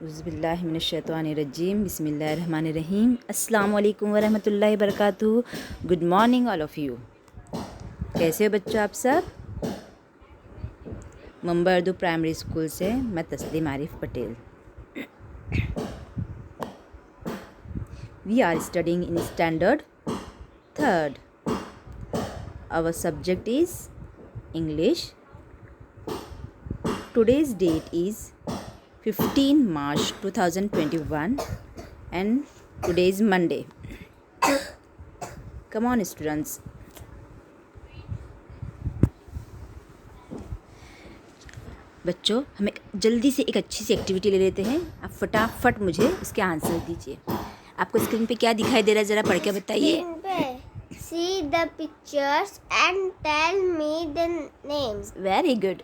उज़्बिल्लाहिमिनश्शैतानिर्रजीम बिस्मिल्लाहिर्रहमानिर्रहीम अस्सलाम वालेकुम वरहमतुल्लाहि वबरकातुहू। Good morning all of you. कैसे हो बच्चों आप सब? मुंबई उर्दू प्राइमरी स्कूल से मैं Taslim Arif Patel. We are studying in standard third. Our subject is English. Today's date is 15 March 2021 and today is Monday. Come on students. बच्चों, हम एक जल्दी से एक अच्छी सी एक्टिविटी ले लेते हैं। आप फटाफट मुझे इसके आंसर दीजिए। आपको स्क्रीन पे क्या दिखाई दे रहा है, ज़रा पढ़ के बताइए। See the pictures and tell me the names. Very good.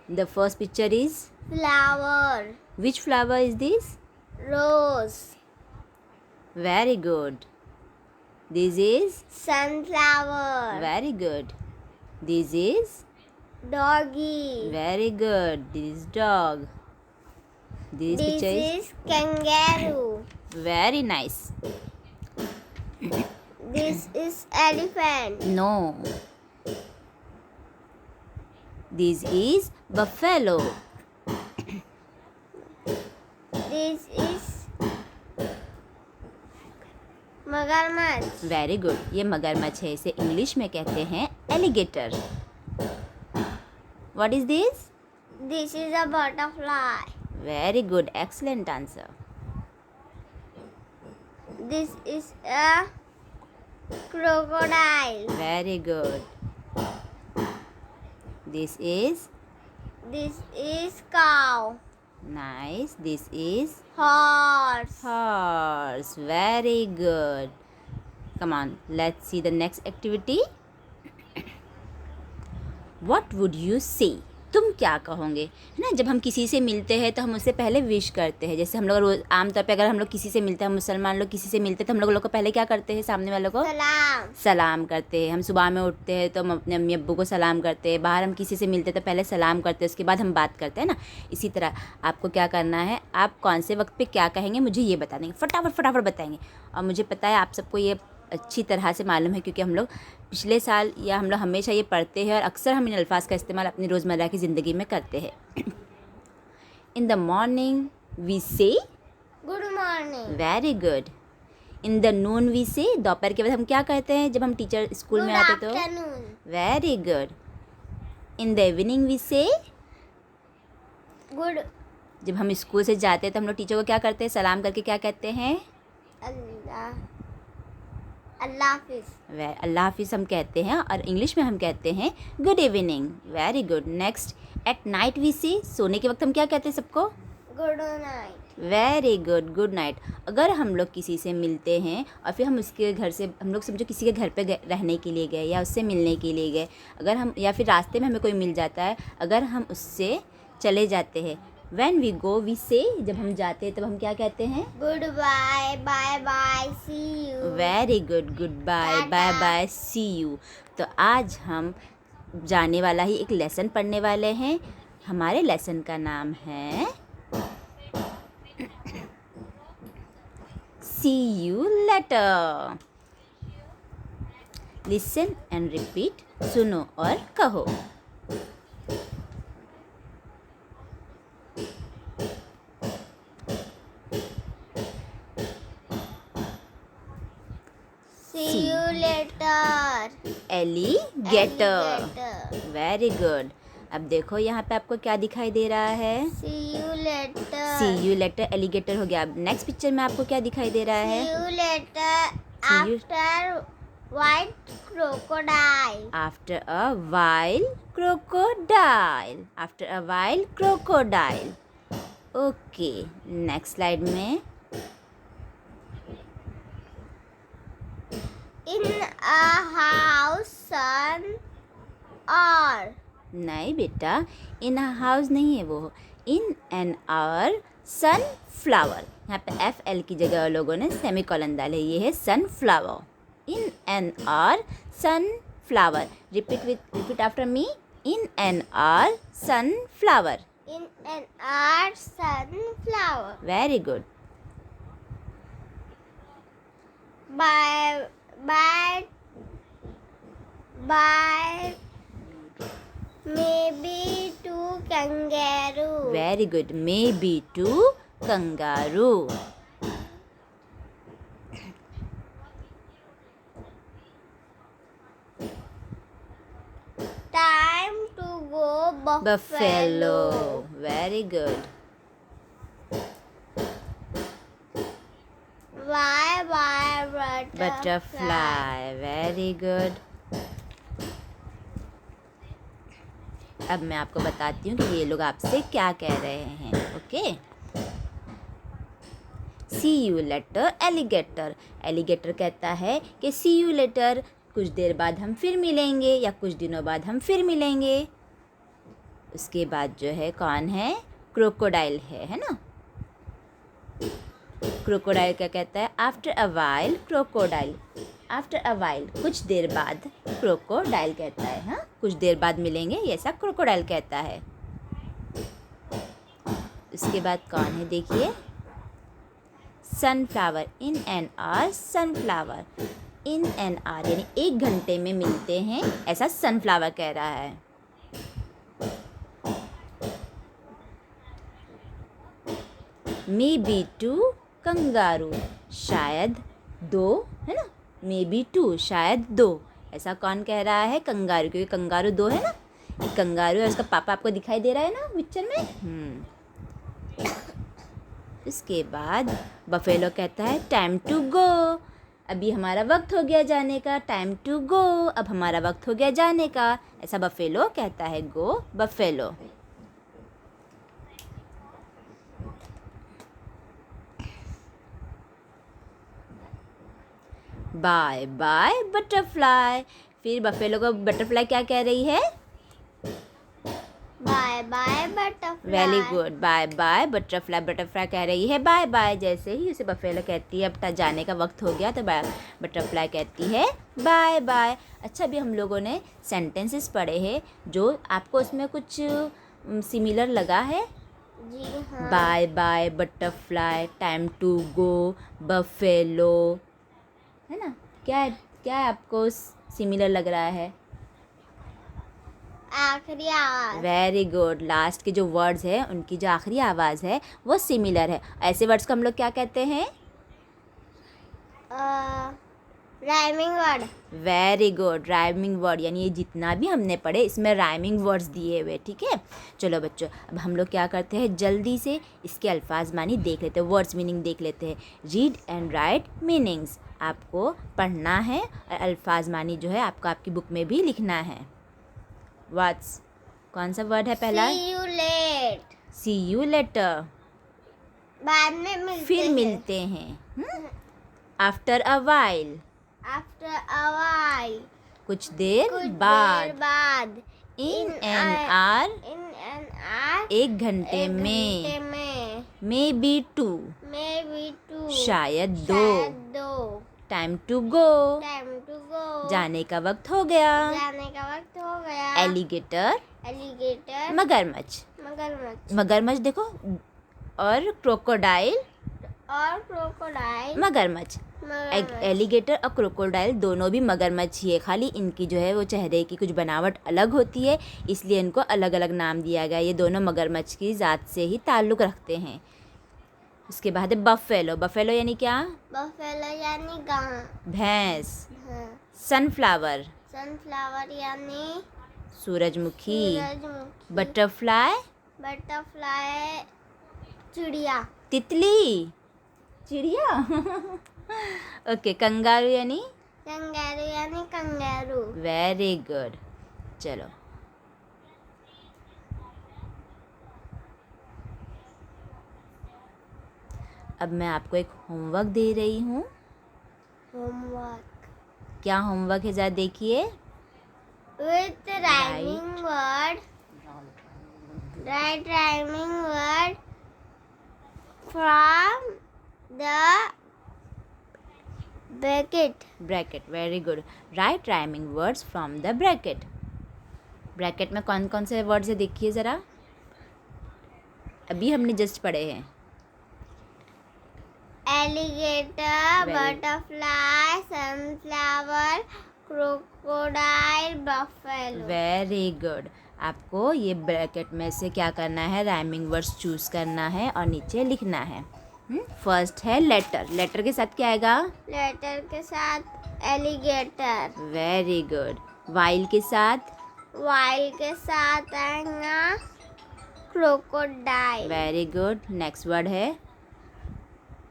The first picture is Flower. which flower is this? Rose. Very good. This is Sunflower. very good. This is Doggy. very good. This is dog. This This picture is kangaroo. very nice. This is elephant. No. This is buffalo. This is मगरमच्छ. Very good. ये मगरमच्छ है, इसे English में कहते हैं alligator. What is this? This is a butterfly. Very good, excellent answer. This is a crocodile. Very good. This is Cow. Nice. This is Horse. horse. Very good. Come on, let's see the next activity. What would you say? तुम क्या कहोगे? है ना, जब हम किसी से मिलते हैं तो हम उससे पहले विश करते हैं। जैसे हम लोग रोज आमतौर पे अगर हम लोग किसी से मिलते हैं, हम मुसलमान लोग किसी से मिलते हैं तो हम लोग को पहले क्या करते हैं? सामने वालों को सलाम. सलाम करते हैं। हम सुबह में उठते हैं तो हम अपने अम्मी अब्बू को सलाम करते हैं। बाहर हम किसी से मिलते हैं तो पहले सलाम करते हैं, उसके बाद हम बात करते हैं ना। इसी तरह आपको क्या करना है, आप कौन से वक्त पे क्या कहेंगे मुझे ये बता देंगे। फटाफट बताएंगे। और मुझे पता है आप सबको ये अच्छी तरह से मालूम है, क्योंकि हम लोग पिछले साल या हम लोग हमेशा ये पढ़ते हैं और अक्सर हम इन अल्फाज का इस्तेमाल अपनी रोज़मर्रा की ज़िंदगी में करते हैं। In the morning we say good morning. Very good. In the noon we say दोपहर के बाद हम क्या कहते हैं जब हम टीचर स्कूल में आते तो? Very good. In the evening we say good. जब हम स्कूल से जाते हैं तो हम लोग टीचर को क्या करते हैं? सलाम करके क्या कहते हैं? अल्लाह हाफिज़. अल्लाह हाफिज़ हम कहते हैं और इंग्लिश में हम कहते हैं good evening. Very good. Next, at night we say सोने के वक्त हम क्या कहते हैं सबको? Good night. Very good, good night. अगर हम लोग किसी से मिलते हैं और फिर हम उसके घर से, हम लोग समझो किसी के घर पे रहने के लिए गए या उससे मिलने के लिए गए, अगर हम या फिर रास्ते में हमें कोई मिल जाता है, अगर हम उससे चले जाते हैं, व्हेन वी गो वी से जब हम जाते हैं तब हम क्या कहते हैं? Good bye. Bye bye. See you. Very good, good bye, bye bye, see you. तो आज हम जाने वाला ही एक लेसन पढ़ने वाले हैं। हमारे लेसन का नाम है see you later. Listen and repeat. सुनो और कहो। See you later. Alligator. Very good. अब देखो यहाँ पे आपको क्या दिखाई दे रहा है? See you later. See you later, alligator हो गया। अब नेक्स्ट पिक्चर में आपको क्या दिखाई दे रहा है? See you later. See you- After white crocodile. After a while, crocodile. After a while, crocodile. Okay, next slide में In a house, sun or. नहीं बेटा, इन अ हाउस नहीं है वो। इन एन आवर सनफ्लावर। यहाँ पे FL की जगह लोगों ने सेमी कॉलन डाले, ये है sunflower. In an hour sunflower. Repeat after me. In an hour sunflower. In an hour, sunflower. Very good. By maybe two kangaroo. Very good. Maybe two kangaroo. Time to go buffalo. Very good. Bye butterfly. Very good. अब मैं आपको बताती हूँ कि ये लोग आपसे क्या कह रहे हैं. Okay. See you later alligator. Alligator कहता है कि सी यू लेटर, कुछ देर बाद हम फिर मिलेंगे या कुछ दिनों बाद हम फिर मिलेंगे. उसके बाद जो है कौन है? क्रोकोडाइल है ना. क्रोकोडाइल क्या कहता है? After a while crocodile. After a while, कुछ देर बाद क्रोकोडाइल कहता है. हाँ, कुछ देर बाद मिलेंगे, ये ऐसा क्रोकोडाइल कहता है. उसके बाद कौन है देखिए? Sunflower. In an hour sunflower. In an our यानी 1 घंटे में मिलते हैं, ऐसा सनफ्लावर कह रहा है. Maybe two kangaroo. शायद 2, है ना. मे बी 2, शायद 2. ऐसा कौन कह रहा है? कंगारू, क्योंकि कंगारू 2 है ना. एक कंगारू है, उसका पापा आपको दिखाई दे रहा है ना पिक्चर में. उसके बाद बफेलो कहता है टाइम टू गो. अभी हमारा वक्त हो गया जाने का. Time to go. अब हमारा वक्त हो गया जाने का, ऐसा बफेलो कहता है. Go buffalo. Bye bye butterfly. फिर बफेलो को बटरफ्लाई क्या कह रही है? Bye bye butterfly. Very good. Bye bye butterfly. Butterfly कह रही है बाय बाय. जैसे ही उसे बफेलो कहती है अब जाने का वक्त हो गया, तो बटरफ्लाई कहती है बाय बाय. अच्छा, अभी हम लोगों ने सेंटेंसेस पढ़े हैं जो आपको उसमें कुछ सिमिलर लगा है. जी हाँ. Bye bye butterfly, time to go, buffalo, है ना. क्या आपको सिमिलर लग रहा है? आखिरी आवाज. Very good. लास्ट के जो वर्ड्स हैं उनकी जो आखिरी आवाज़ है वो सिमिलर है. ऐसे वर्ड्स को हम लोग क्या कहते हैं? Rhyming word. Very good. Rhyming word. यानी ये जितना भी हमने पढ़े इसमें राइमिंग वर्ड्स दिए हुए. ठीक है. चलो बच्चों, अब हम लोग क्या करते हैं, जल्दी से इसके अल्फाज मानी देख लेते हैं, वर्ड्स मीनिंग देख लेते हैं. रीड एंड राइट मीनिंग्स आपको पढ़ना है और अल्फाज मानी जो है आपको आपकी बुक में भी लिखना है. व्हाट्स, कौन सा वर्ड है पहला? See you late. See you later. बाद में मिलते फिर हैं. मिलते हैं. After a while, After a while. कुछ देर कुछ बाद. देर बाद. In an hour, In an hour. 1 घंटे घंटे में. में. Maybe 2, Maybe 2. शायद 2. शायद 2. Time to go, Time to go. जाने का वक्त हो गया. जाने का वक्त हो गया. Alligator, Alligator. मगरमच्छ. मगरमच्छ. मगरमच्छ देखो. और क्रोकोडाइल, और क्रोकोडाइल. मगरमच्छ. मगरमच्छ. एलिगेटर और क्रोकोडाइल दोनों भी मगरमच्छ ही है, खाली इनकी जो है वो चेहरे की कुछ बनावट अलग होती है, इसलिए इनको अलग अलग नाम दिया गया. ये दोनों मगरमच्छ की ज़ात से ही ताल्लुक़ रखते हैं. उसके बाद है बफेलो. बफेलो यानी क्या? बफेलो यानी गाय. भैंस. हाँ. सनफ्लावर, सनफ्लावर यानी सूरजमुखी. सूरजमुखी. बटरफ्लाई, बटरफ्लाई चिड़िया. तितली, चिड़िया. ओके. कंगारू यानी? कंगारू यानी कंगारू. Very good. चलो, अब मैं आपको एक होमवर्क दे रही हूँ. होमवर्क. क्या होमवर्क है ज़रा देखिए. With rhyming word. Write rhyming word from the bracket. Bracket. Very good. Right rhyming words from the bracket. Bracket में कौन कौन से वर्ड्स है देखिए ज़रा. अभी हमने जस्ट पढ़े हैं। Alligator, Very- butterfly, sunflower, crocodile, buffalo. Very good. आपको ये ब्रैकेट में से क्या करना है, राइमिंग वर्ड्स चूज करना है और नीचे लिखना है। फर्स्ट है लेटर। लेटर के साथ क्या आएगा? लेटर के साथ एलिगेटर। Very good. वाइल के साथ? वाइल के साथ आएगा crocodile. Very good. Next word है?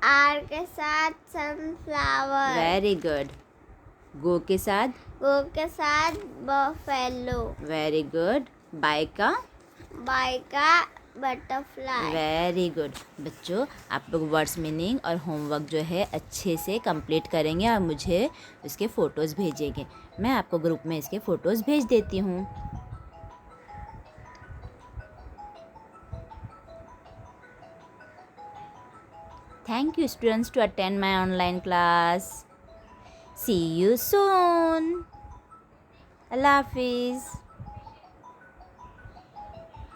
आर के साथ सनफ्लावर। Very good. गो के साथ? गो के साथ बफेलो। Very good. बाय का? बाय का बटरफ्लाई। Very good. बच्चों, आप लोग वर्ड्स मीनिंग और होमवर्क जो है अच्छे से कंप्लीट करेंगे और मुझे उसके फ़ोटोज़ भेजेंगे। मैं आपको ग्रुप में इसके फ़ोटोज़ भेज देती हूँ। Thank you students to attend my online class. See you soon. Allah Hafiz.